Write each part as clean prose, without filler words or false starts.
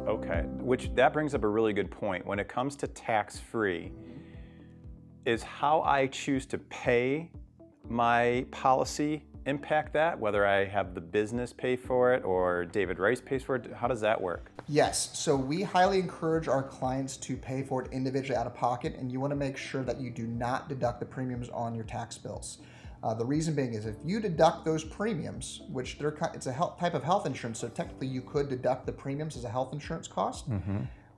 Okay, which that brings up a really good point. When it comes to tax-free, is how I choose to pay my policy impact that, whether I have the business pay for it or David Rice pays for it? How does that work? Yes, so we highly encourage our clients to pay for it individually out of pocket, and you want to make sure that you do not deduct the premiums on your tax bills. The reason being is if you deduct those premiums, which it's a type of health insurance, so technically you could deduct the premiums as a health insurance cost.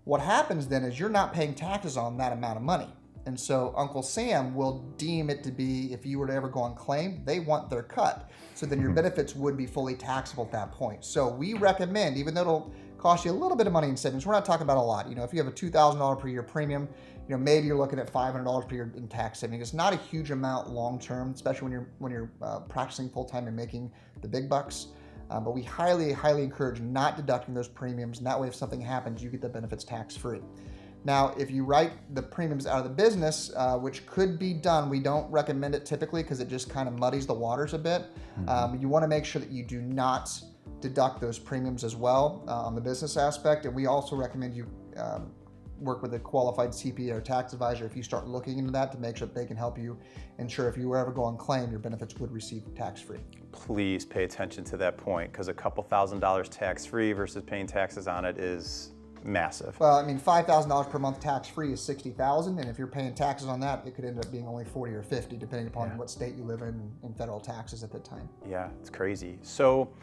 What happens then is you're not paying taxes on that amount of money. And so Uncle Sam will deem it to be, if you were to ever go on claim, they want their cut. So then your benefits would be fully taxable at that point. So we recommend, even though it'll cost you a little bit of money in savings, we're not talking about a lot. If you have a $2,000 per year premium, maybe you're looking at $500 per year in tax savings. It's not a huge amount long term, especially when you're practicing full time and making the big bucks. But we highly encourage not deducting those premiums, and that way if something happens, you get the benefits tax free. Now, if you write the premiums out of the business, which could be done, we don't recommend it typically because it just kind of muddies the waters a bit. You want to make sure that you do not deduct those premiums as well on the business aspect. And we also recommend you work with a qualified CPA or tax advisor if you start looking into that to make sure that they can help you ensure if you ever go on claim, your benefits would receive tax-free. Please pay attention to that point, because a couple $1,000s tax-free versus paying taxes on it is massive. Well, I mean, $5,000 per month tax-free is $60,000, and if you're paying taxes on that, it could end up being only 40 or 50, depending upon what state you live in and federal taxes at the time. Yeah, it's crazy. So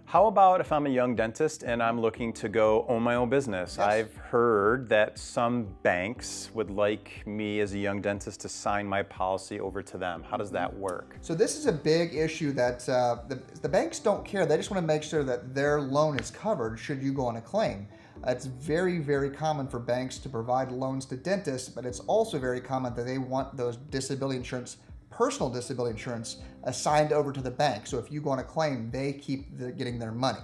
how about if I'm a young dentist and I'm looking to go own my own business? Yes. I've heard that some banks would like me as a young dentist to sign my policy over to them. How does that work? So this is a big issue that the banks don't care. They just want to make sure that their loan is covered should you go on a claim. It's very common for banks to provide loans to dentists, but it's also very common that they want those disability insurance, personal disability insurance, assigned over to the bank. So if you go on a claim, they keep getting their money.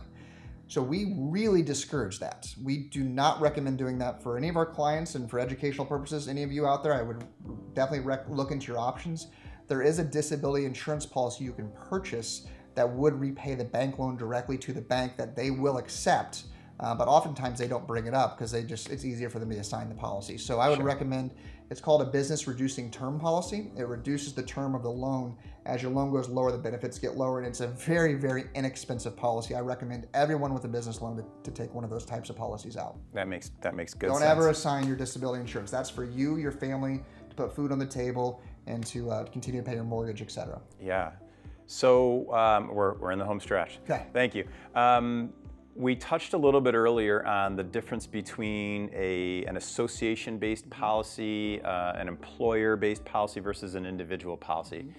So we really discourage that. We do not recommend doing that for any of our clients, and for educational purposes, any of you out there, I would definitely look into your options. There is a disability insurance policy you can purchase that would repay the bank loan directly to the bank that they will accept. But oftentimes they don't bring it up because it's easier for them to assign the policy. So I would recommend, it's called a business reducing term policy. It reduces the term of the loan. As your loan goes lower, the benefits get lower, and it's a very inexpensive policy. I recommend everyone with a business loan to take one of those types of policies out. That makes good Don't sense. ever assign your disability insurance. That's for you, your family, to put food on the table and to continue to pay your mortgage, etc. Yeah. So we're in the home stretch. Okay. Thank you. We touched a little bit earlier on the difference between an association-based policy, an employer-based policy versus an individual policy.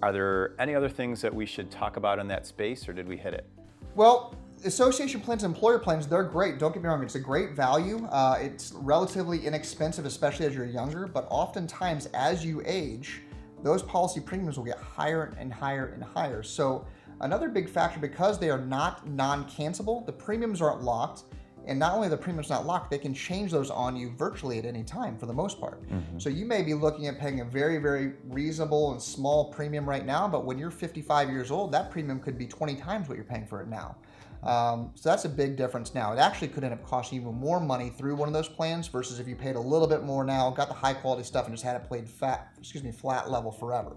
Are there any other things that we should talk about in that space, or did we hit it? Well, association plans and employer plans, they're great. Don't get me wrong, it's a great value. It's relatively inexpensive, especially as you're younger, but oftentimes as you age, those policy premiums will get higher and higher. So another big factor, because they are not non-cancelable, the premiums aren't locked. And not only are the premiums not locked, they can change those on you virtually at any time for the most part. So you may be looking at paying a very reasonable and small premium right now, but when you're 55 years old, that premium could be 20 times what you're paying for it now. So that's a big difference now. It actually could end up costing you even more money through one of those plans versus if you paid a little bit more now, got the high quality stuff and just had it played flat level forever.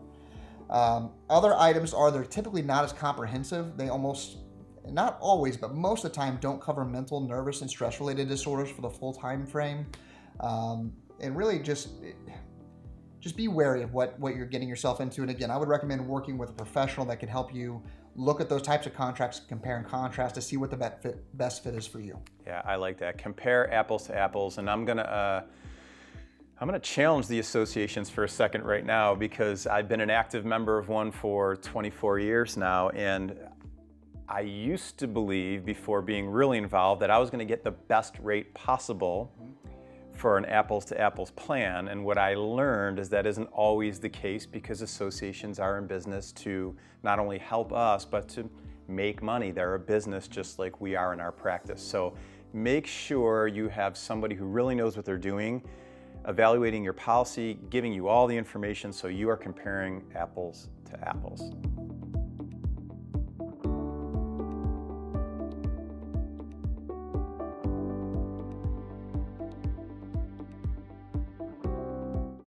Other items they're typically not as comprehensive. They almost, not always, but most of the time don't cover mental, nervous, and stress-related disorders for the full time frame. And really just be wary of what you're getting yourself into. And again, I would recommend working with a professional that can help you look at those types of contracts, compare and contrast to see what the best fit is for you. Yeah, I like that. Compare apples to apples. And I'm gonna challenge the associations for a second right now, because I've been an active member of one for 24 years now, and I used to believe, before being really involved, that I was going to get the best rate possible for an apples to apples plan. And what I learned is that isn't always the case, because associations are in business to not only help us, but to make money. They're a business just like we are in our practice. So make sure you have somebody who really knows what they're doing, evaluating your policy, giving you all the information so you are comparing apples to apples.